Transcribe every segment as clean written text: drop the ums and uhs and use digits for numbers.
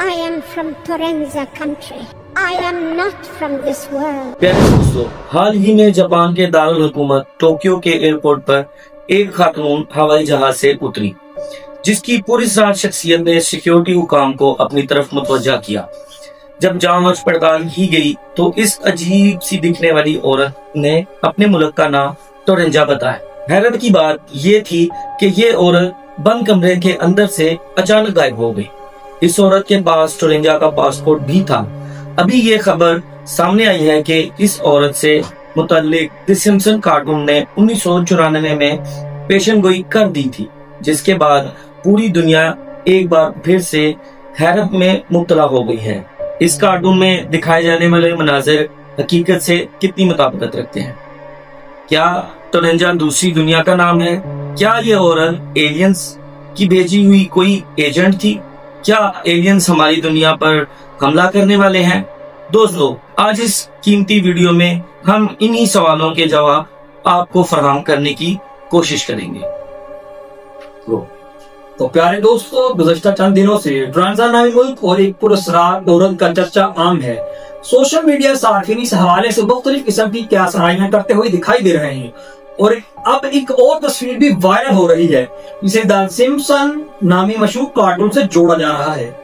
I am from Torenza country. I am not from this world. प्यारे दोस्तों, हाल ही में Japan के दारुल हुकूमत टोक्यो के एयरपोर्ट पर एक खातून हवाई जहाज से उतरी, जिसकी पूरी शख्सियत ने सिक्योरिटी हुकाम को अपनी तरफ मुतवज्जा किया। जब जांच पड़ताल की गई तो इस अजीब सी दिखने वाली औरत ने अपने मुल्क का नाम टोरेंजा बताया। हैरत की बात ये थी कि ये औरत बंद कमरे के अंदर से अचानक गायब हो गई। इस औरत के पास टोरेंजा का पासपोर्ट भी था। अभी ये खबर सामने आई है कि इस औरत से मुतल्लिक द सिम्पसन कार्टून ने 1994 में पेशेनगोई कर दी थी, जिसके बाद पूरी दुनिया एक बार फिर से हैरत में मुब्तला हो गई है। इस कार्टून में दिखाए जाने वाले मनाजिर हकीकत से कितनी मुताबिकत रखते हैं? क्या टोरेंजा दूसरी दुनिया का नाम है? क्या ये औरत एलियंस की भेजी हुई कोई एजेंट थी? क्या एलियंस हमारी दुनिया पर हमला करने वाले हैं? दोस्तों, आज इस कीमती वीडियो में हम इन्हीं सवालों के जवाब आपको फराहम करने की कोशिश करेंगे। तो प्यारे दोस्तों, गुज़श्ता चंद दिनों से टोरेंजा नामी मुल्क और एक पुरस्कार औरत का चर्चा आम है। सोशल मीडिया सार्फिन इस हवाले से मुख्तलिफ किस्म की क्यासाराइयां करते हुए दिखाई दे रहे हैं और अब एक और तस्वीर भी वायरल हो रही है, जिसे द सिम्पसन नामी मशहूर कार्टून से जोड़ा जा रहा है।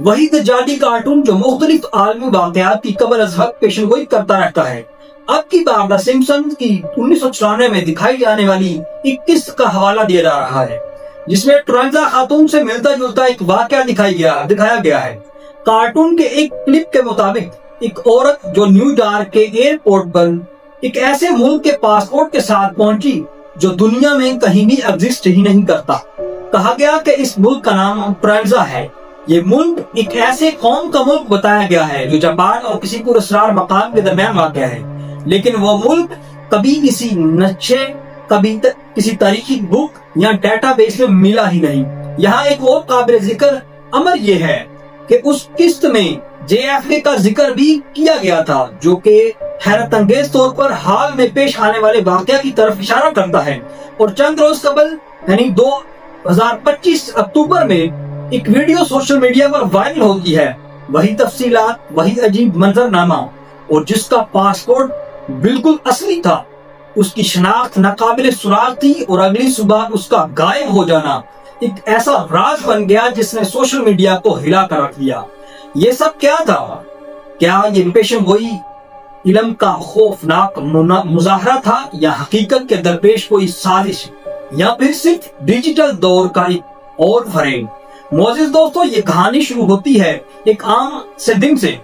वही द जाली कार्टून जो मुख्तलिफ आलमी वाक़यात की कबल अज़ हक़ पेशेनगोई करता रहता है। अब की बार द सिम्पसन की 1994 में दिखाई जाने वाली एक किस्त का हवाला दिया जा रहा है, जिसमें टोरेंजा खातून से मिलता जुलता एक वाक़या दिखाया गया है। कार्टून के एक क्लिप के मुताबिक एक औरत जो न्यूयॉर्क के एयरपोर्ट पर एक ऐसे मुल्क के पासपोर्ट के साथ पहुंची जो दुनिया में कहीं भी एग्जिस्ट ही नहीं करता। कहा गया कि इस मुल्क का नाम टोरेंजा है। ये मुल्क एक ऐसे कौम का मुल्क बताया गया है जो जापान और किसी पुरस्कार मकाम के दरमियान वाक़या है, लेकिन वो मुल्क कभी किसी नक्शे, कभी किसी तारीखी बुक या डेटाबेस में मिला ही नहीं। यहाँ एक और काबिल जिक्र अमर ये है कि उस किस्त में JFK का जिक्र भी किया गया था, जो कि हैरत अंगेज तौर पर हाल में पेश आने वाले वाक़या की तरफ इशारा करता है। और चंद रोज कबल यानी 2025 अक्टूबर में एक वीडियो सोशल मीडिया पर वायरल होती है। वही तफसीलात, वही अजीब मंजरनामा, और जिसका पासपोर्ट बिल्कुल असली था, उसकी शनाख्त नाकाबिल सुराग थी और अगली सुबह उसका गायब हो जाना एक ऐसा राज बन गया जिसने सोशल मीडिया को हिला कर रख दिया। ये सब क्या था? क्या ये पेशेनगोई इल्म का खौफनाक मुजाहरा था, या हकीकत के दरपेश कोई साजिश, या फिर सिर्फ डिजिटल दौर का एक और फरेब? मोअज़्ज़िज़ दोस्तों, ये कहानी शुरू होती है एक आम से दिन से।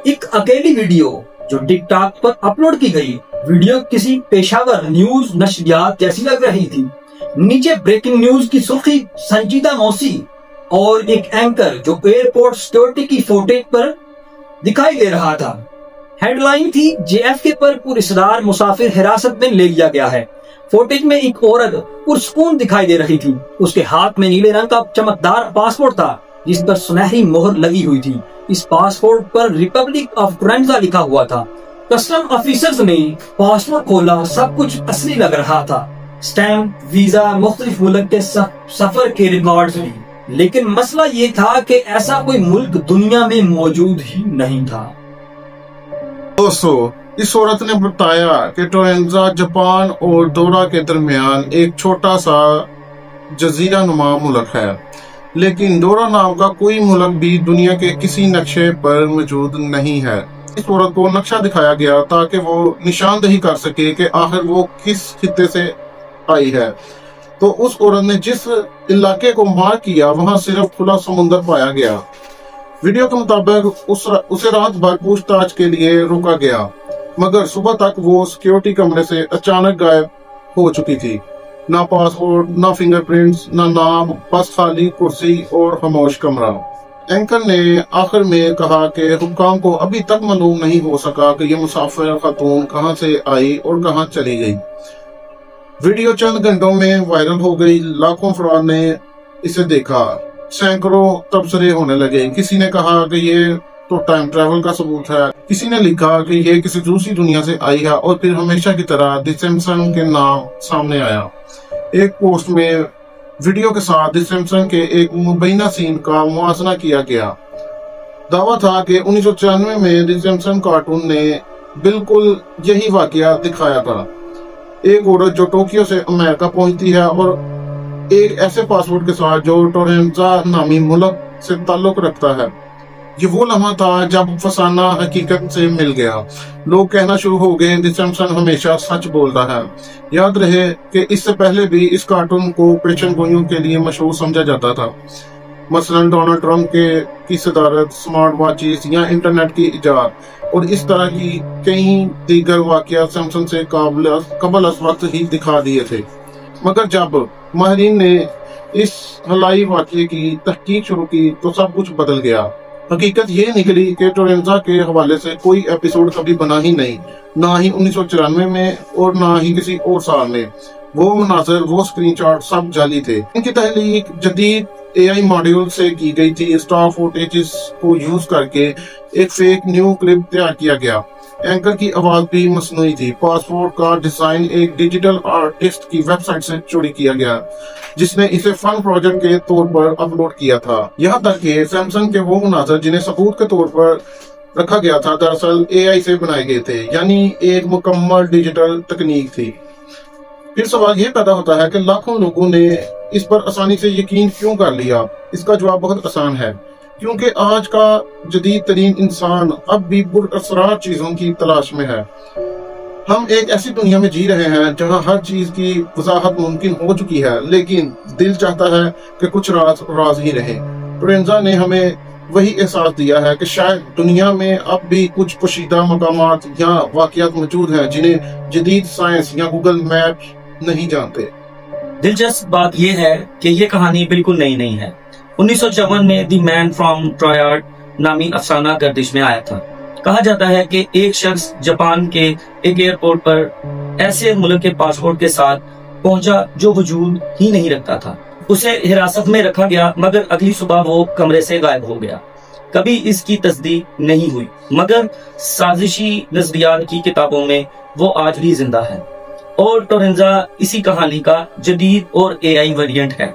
एक अकेली वीडियो जो टिकटॉक पर अपलोड की गई। वीडियो किसी पेशावर न्यूज नशरियात जैसी लग रही थी। नीचे ब्रेकिंग न्यूज की सुर्खी संजीदा मौसी और एक एंकर जो एयरपोर्ट सिक्योरिटी की फुटेज पर दिखाई दे रहा था। हेडलाइन थी JFK पर पुरस्कार मुसाफिर हिरासत में ले लिया गया है। फुटेज में एक औरत पुरसुकून दिखाई दे रही थी। उसके हाथ में नीले रंग का चमकदार पासपोर्ट था, जिस पर सुनहरी मोहर लगी हुई थी। इस पासपोर्ट पर रिपब्लिक ऑफ टोरेंजा लिखा हुआ था। कस्टम ऑफिसर्स ने पासपोर्ट खोला, सब कुछ असली लग रहा था। स्टैम्प, वीजा, मुख्तलिफ मुल्क के सफर के रिकॉर्ड्स भी। लेकिन मसला ये था कि ऐसा कोई मुल्क दुनिया में मौजूद ही नहीं था। दोस्तों, इस औरत ने बताया कि टोरेंजा जापान और दौरा के दरमियान एक छोटा सा जजीरा नुमा मुल्क है, लेकिन दौरा नाम का कोई मुल्क भी दुनिया के किसी नक्शे पर मौजूद नहीं है। इस औरत को नक्शा दिखाया गया ताकि वो निशानदेही कर सके कि आखिर वो किस खित्ते से आई है। तो उस औरत ने जिस इलाके को मार्क किया वहां सिर्फ खुला समुंदर पाया गया। वीडियो के मुताबिक उसे रात भर पूछताछ के लिए रोका गया, मगर सुबह तक वो सिक्योरिटी कमरे से अचानक गायब हो चुकी थी। ना पासपोर्ट, ना फिंगरप्रिंट्स, ना नाम, बस खाली कुर्सी और खामोश कमरा। एंकर ने आखिर में कहा कि हुक्काम को अभी तक मालूम नहीं हो सका कि ये मुसाफिर खातून कहां से आई और कहां चली गई। वीडियो चंद घंटों में वायरल हो गई। लाखों अफराद ने इसे देखा। सैकड़ों तबसरे होने लगे। किसी ने कहा कि ये तो टाइम ट्रैवल का सबूत है, किसी ने लिखा कि ये किसी दूसरी दुनिया से आई है, और फिर हमेशा की तरह द सिम्पसन के नाम सामने आया। एक पोस्ट में वीडियो के साथ द सिम्पसन के एक मुबैना सीन का मुआजना किया गया। दावा था कि 1994 में द सिम्पसन कार्टून ने बिल्कुल यही वाकया दिखाया था। एक औरत जो टोक्यो से अमेरिका पहुंचती है और एक ऐसे पासपोर्ट के साथ जो टोरेंजा नामी मुल्क से ताल्लुक रखता है। ये वो लम्हा था जब फसाना हकीकत से मिल गया। लोग कहना शुरू हो गए द सिम्पसन हमेशा सच बोलता है। याद रहे कि इससे पहले भी इस कार्टून को पेशन गोइयों के लिए मशहूर समझा जाता था, मसलन डोनाल्ड ट्रंप की सदारत, स्मार्ट वॉचेस या इंटरनेट की इजाद और इस तरह की कई दीगर वाकया सिम्पसन से कबल अस वक्त ही दिखा दिए थे। मगर जब माहिरीन ने इस हलाई वाकये की तहकीक शुरू की तो सब कुछ बदल गया। हकीकत ये निकली कि टोरेंजा के हवाले से कोई एपिसोड कभी बना ही नहीं, ना ही 1994 में और ना ही किसी और साल में। वो मनाज़र, वो स्क्रीनशॉट सब जाली थे। इनकी तहलीक जदीद AI मॉड्यूल से की गई थी। स्टॉक फुटेजेस को यूज करके एक फेक न्यू क्लिप तैयार किया गया। एंकर की आवाज भी मसनूई थी। पासपोर्ट का डिजाइन एक डिजिटल आर्टिस्ट की वेबसाइट से चोरी किया गया, जिसने इसे फन प्रोजेक्ट के तौर पर अपलोड किया था। यहाँ तक कि सैमसंग के वो मुनाज़र जिन्हें सबूत के तौर पर रखा गया था, दरअसल AI से बनाए गए थे, यानी एक मुकम्मल डिजिटल तकनीक थी। फिर सवाल ये पैदा होता है कि लाखों लोगों ने इस पर आसानी से यकीन क्यों कर लिया। इसका जवाब बहुत आसान है, क्योंकि आज का जदीद तरीन इंसान अब भी पुरअसरार चीजों की तलाश में है। हम एक ऐसी दुनिया में जी रहे हैं जहां हर चीज की वजाहत मुमकिन हो चुकी है, लेकिन दिल चाहता है कि कुछ राज राज ही रहे। टोरेंजा ने हमें वही एहसास दिया है कि शायद दुनिया में अब भी कुछ पोशीदा मकामात या वाकयात मौजूद हैं जिन्हें जदीद साइंस या गूगल मैप नहीं जानते। दिलचस्प बात यह है कि यह कहानी बिल्कुल नई नहीं है। 1954 में द मैन फ्रॉम ट्रॉयड नामी अफसाना गर्दिश में आया था। कहा जाता है कि एक शख्स जापान के एक एयरपोर्ट पर ऐसे मुल्क के पासपोर्ट के साथ पहुंचा जो वजूद ही नहीं रखता था। उसे हिरासत में रखा गया, मगर अगली सुबह वो कमरे से गायब हो गया। कभी इसकी तस्दीक नहीं हुई, मगर साजिशी नजरियात की किताबों में वो आज भी जिंदा है। और टोरेंजा इसी कहानी का जदीद और AI वेरिएंट है।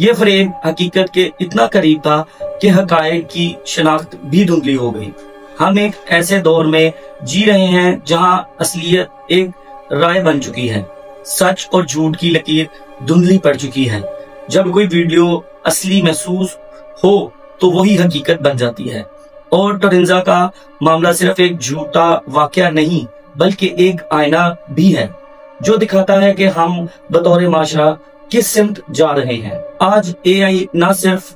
ये फ्रेम हकीकत के इतना करीब था कि हकायक की शनाख्त भी धुंधली हो गई। हम एक ऐसे दौर में जी रहे हैं जहां असलियत एक राय बन चुकी है, सच और झूठ की लकीर धुंधली पड़ चुकी है। जब कोई वीडियो असली महसूस हो तो वही हकीकत बन जाती है। और टोरेंजा का मामला सिर्फ एक झूठा वाकया नहीं, बल्कि एक आईना भी है जो दिखाता है कि हम बतौर माशरा किस सिमत जा रहे हैं। आज AI न सिर्फ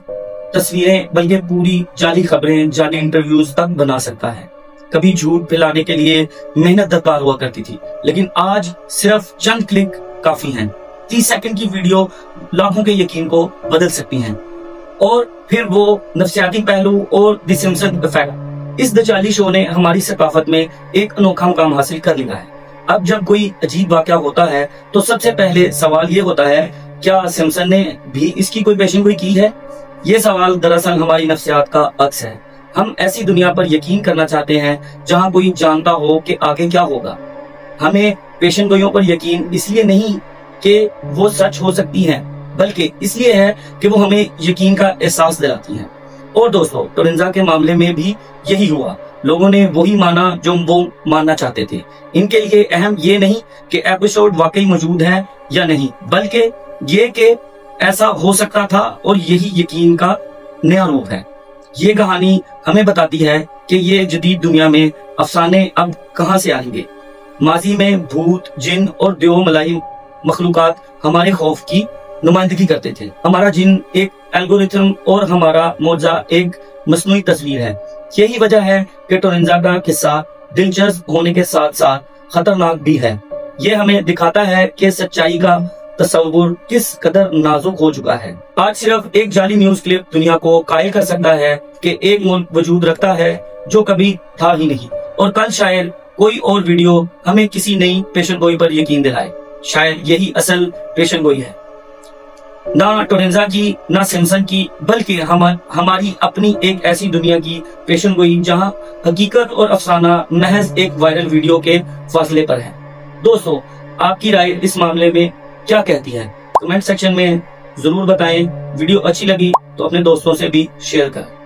तस्वीरें बल्कि पूरी जाली खबरें, जाली इंटरव्यूज तक बना सकता है। कभी झूठ फैलाने के लिए मेहनत दरकार हुआ करती थी, लेकिन आज सिर्फ चंद क्लिक काफी हैं। 30 सेकंड की वीडियो लाखों के यकीन को बदल सकती हैं। और फिर वो नफ्सियाती पहलू और द सिम्पसन इफेक्ट, इस दजाली शो ने हमारी सकाफत में एक अनोखा मुकाम हासिल कर लिया है। अब जब कोई अजीब वाकया होता है तो सबसे पहले सवाल ये होता है, क्या सिम्पसन ने भी इसकी कोई पेशेंगोई की है? ये सवाल दरअसल हमारी नफ्सियात का अक्स है। हम ऐसी दुनिया पर यकीन करना चाहते हैं जहां कोई जानता हो कि आगे क्या होगा। हमें पेशेंगोइयों पर यकीन इसलिए नहीं कि वो सच हो सकती हैं, बल्कि इसलिए है कि वो हमें यकीन का एहसास दिलाती हैं। और दोस्तों, टोरेंजा के मामले में भी यही हुआ। लोगों ने वही माना जो वो मानना चाहते थे। इनके लिए अहम ये नहीं कि एपिसोड वाकई मौजूद है या नहीं, बल्कि ये कि ऐसा हो सकता था, और यही यकीन का नया रूप है। ये कहानी हमें बताती है कि ये जदीद दुनिया में अफसाने अब कहां से आएंगे। माजी में भूत, जिन और देव मलाई मखलूकात हमारे खौफ की नुमाइंदगी करते थे। हमारा जिन एक एल्गोरिथम और हमारा मौजा एक मसनूई तस्वीर है। यही वजह है कि टोरेंजा का किस्सा दिलचस्प होने के साथ साथ खतरनाक भी है। ये हमें दिखाता है कि सच्चाई का तस्वुर किस कदर नाजुक हो चुका है। आज सिर्फ एक जाली न्यूज क्लिप दुनिया को कायल कर सकता है कि एक मुल्क वजूद रखता है जो कभी था ही नहीं, और कल शायद कोई और वीडियो हमें किसी नई पेशेंगोई पर यकीन दिलाए। शायद यही असल पेशेंगोई है, ना टोरेंजा की, ना सिम्पसन की, बल्कि हमारी अपनी एक ऐसी दुनिया की पेशेंगोई जहां हकीकत और अफसाना महज एक वायरल वीडियो के फासले पर है। दोस्तों, आपकी राय इस मामले में क्या कहती है? कमेंट सेक्शन में जरूर बताएं। वीडियो अच्छी लगी तो अपने दोस्तों से भी शेयर करें।